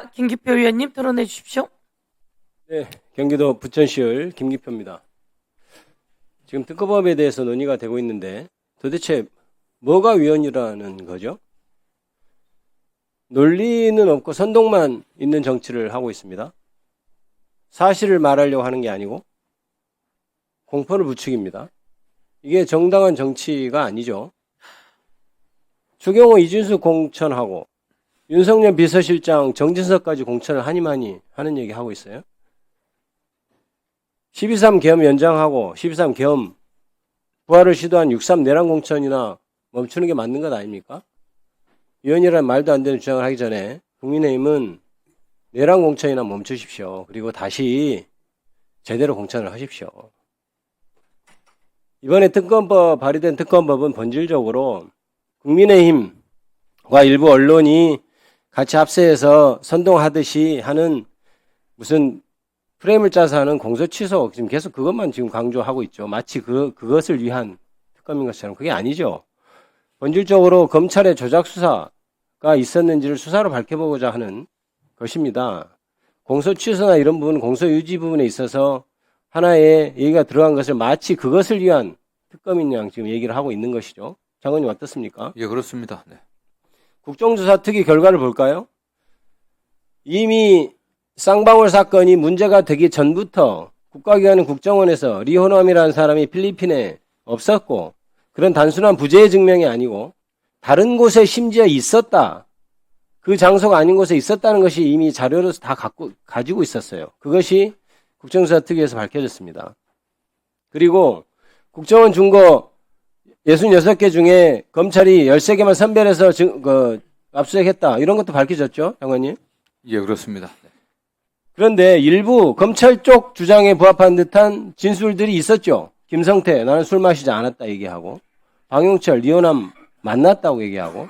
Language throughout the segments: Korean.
자, 김기표 의원님 토론해 주십시오. 네, 경기도 부천시의 김기표입니다. 지금 특허법에 대해서 논의가 되고 있는데 도대체 뭐가 위헌이라는 거죠? 논리는 없고 선동만 있는 정치를 하고 있습니다. 사실을 말하려고 하는 게 아니고 공포를 부추깁니다. 이게 정당한 정치가 아니죠. 추경호 이준석 공천하고 윤석열 비서실장 정진석까지 공천을 하니마니 하는 얘기 하고 있어요. 12.3 계엄 연장하고 12.3 계엄 부활을 시도한 6.3 내란 공천이나 멈추는 게 맞는 것 아닙니까? 위헌이라는 말도 안 되는 주장을 하기 전에 국민의힘은 내란 공천이나 멈추십시오. 그리고 다시 제대로 공천을 하십시오. 이번에 특검법 발의된 특검법은 본질적으로 국민의힘과 일부 언론이 같이 합세해서 선동하듯이 하는 무슨 프레임을 짜서 하는 공소 취소, 지금 계속 그것만 지금 강조하고 있죠. 마치 그것을 위한 특검인 것처럼. 그게 아니죠. 본질적으로 검찰의 조작 수사가 있었는지를 수사로 밝혀보고자 하는 것입니다. 공소 취소나 이런 부분, 공소 유지 부분에 있어서 하나의 얘기가 들어간 것을 마치 그것을 위한 특검인 양 지금 얘기를 하고 있는 것이죠. 장관님 어떻습니까? 예, 그렇습니다. 네. 국정조사 특위 결과를 볼까요? 이미 쌍방울 사건이 문제가 되기 전부터 국가기관인 국정원에서 리호남이라는 사람이 필리핀에 없었고 그런 단순한 부재의 증명이 아니고 다른 곳에 심지어 있었다. 그 장소가 아닌 곳에 있었다는 것이 이미 자료로서 다 가지고 있었어요. 그것이 국정조사 특위에서 밝혀졌습니다. 그리고 국정원 준거 66개 중에 검찰이 13개만 선별해서 압수수색했다. 이런 것도 밝혀졌죠, 장관님? 예, 그렇습니다. 네. 그런데 일부 검찰 쪽 주장에 부합한 듯한 진술들이 있었죠. 김성태, 나는 술 마시지 않았다 얘기하고, 방용철, 리호남 만났다고 얘기하고,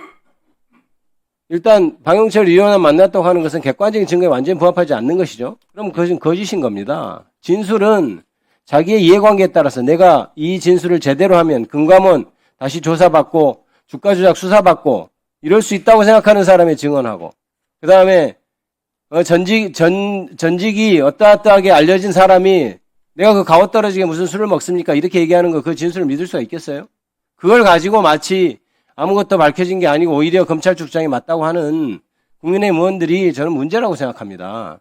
일단 방용철, 리호남 만났다고 하는 것은 객관적인 증거에 완전히 부합하지 않는 것이죠. 그럼 그것은 거짓인 겁니다. 진술은 자기의 이해관계에 따라서 내가 이 진술을 제대로 하면 금감원 다시 조사받고 주가 조작 수사받고 이럴 수 있다고 생각하는 사람의 증언하고 그 다음에 전직이 어떠어떠하게 알려진 사람이 내가 그 가오떨어지게 무슨 술을 먹습니까? 이렇게 얘기하는 거 그 진술을 믿을 수가 있겠어요? 그걸 가지고 마치 아무것도 밝혀진 게 아니고 오히려 검찰 주장이 맞다고 하는 국민의힘 의원들이 저는 문제라고 생각합니다.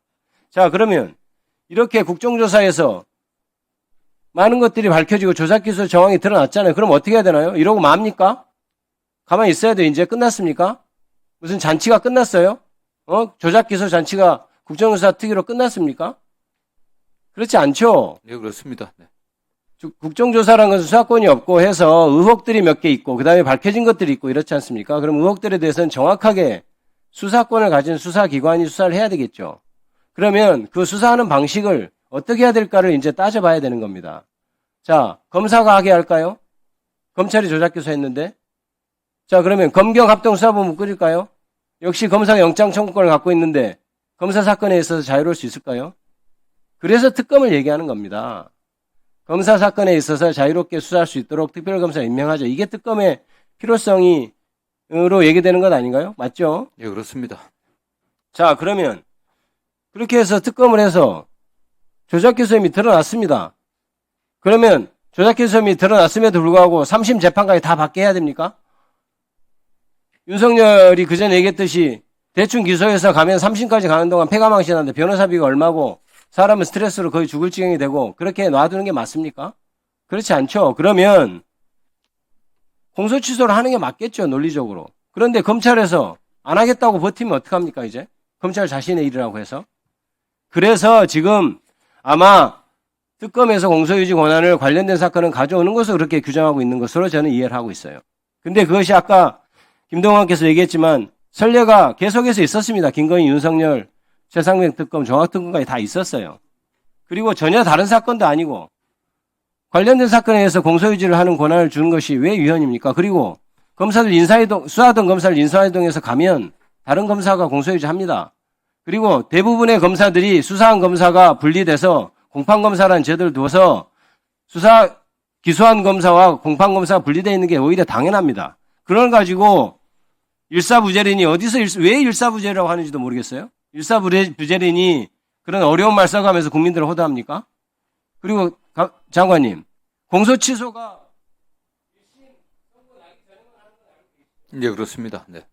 자, 그러면 이렇게 국정조사에서 많은 것들이 밝혀지고 조작기소 정황이 드러났잖아요. 그럼 어떻게 해야 되나요? 이러고 맙니까? 가만히 있어야 돼요. 이제 끝났습니까? 무슨 잔치가 끝났어요? 조작기소 잔치가 국정조사 특위로 끝났습니까? 그렇지 않죠. 예, 그렇습니다. 네. 국정조사라는 것은 수사권이 없고 해서 의혹들이 몇 개 있고 그다음에 밝혀진 것들이 있고 이렇지 않습니까? 그럼 의혹들에 대해서는 정확하게 수사권을 가진 수사기관이 수사를 해야 되겠죠. 그러면 그 수사하는 방식을 어떻게 해야 될까를 이제 따져봐야 되는 겁니다. 자, 검사가 하게 할까요? 검찰이 조작기소했는데. 자, 그러면 검경합동수사본부 꾸릴까요? 역시 검사가 영장 청구권을 갖고 있는데 검사 사건에 있어서 자유로울 수 있을까요? 그래서 특검을 얘기하는 겁니다. 검사 사건에 있어서 자유롭게 수사할 수 있도록 특별검사를 임명하죠. 이게 특검의 필요성으로 얘기되는 것 아닌가요? 맞죠? 예, 그렇습니다. 자, 그러면 그렇게 해서 특검을 해서 조작기소 혐의 드러났습니다. 그러면 조작기소 혐의 드러났음에도 불구하고 3심 재판까지 다 받게 해야 됩니까? 윤석열이 그전에 얘기했듯이 대충 기소해서 가면 3심까지 가는 동안 패가망신하는데 변호사비가 얼마고 사람은 스트레스로 거의 죽을 지경이 되고 그렇게 놔두는 게 맞습니까? 그렇지 않죠. 그러면 공소 취소를 하는 게 맞겠죠. 논리적으로. 그런데 검찰에서 안 하겠다고 버티면 어떡합니까 이제? 검찰 자신의 일이라고 해서. 그래서 지금 아마 특검에서 공소유지 권한을 관련된 사건은 가져오는 것으로 그렇게 규정하고 있는 것으로 저는 이해를 하고 있어요. 근데 그것이 아까 김동완께서 얘기했지만 선례가 계속해서 있었습니다. 김건희, 윤석열, 최상병 특검, 정확특검까지 다 있었어요. 그리고 전혀 다른 사건도 아니고 관련된 사건에 대해서 공소유지를 하는 권한을 주는 것이 왜 위헌입니까? 그리고 검사들 수사하던 검사를 인사이동에서 가면 다른 검사가 공소유지 합니다. 그리고 대부분의 검사들이 수사한 검사가 분리돼서 공판검사라는 제도를 두어서 기소한 검사와 공판검사가 분리되어 있는 게 오히려 당연합니다. 그걸 가지고 일사부재리니 왜 일사부재라고 하는지도 모르겠어요. 일사부재린이 그런 어려운 말 써가면서 국민들을 호도합니까? 그리고 장관님, 공소 취소가 예, 그렇습니다. 네.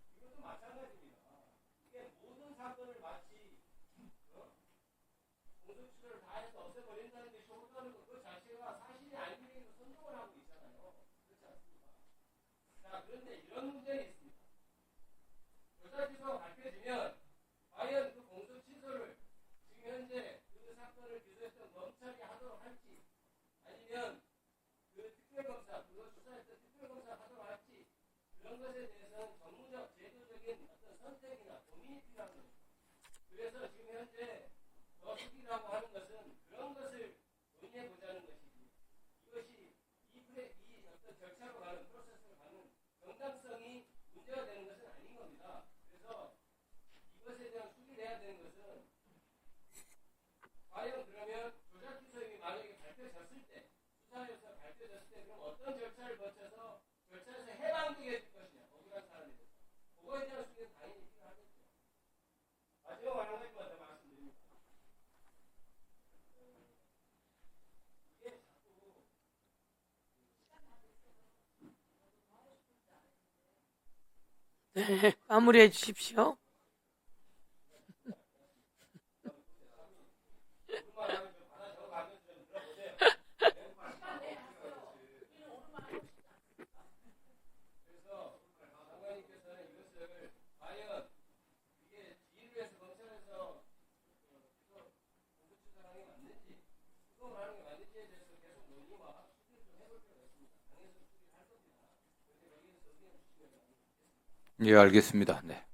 네, 마무리해 주십시오. 예, 알겠습니다. 네.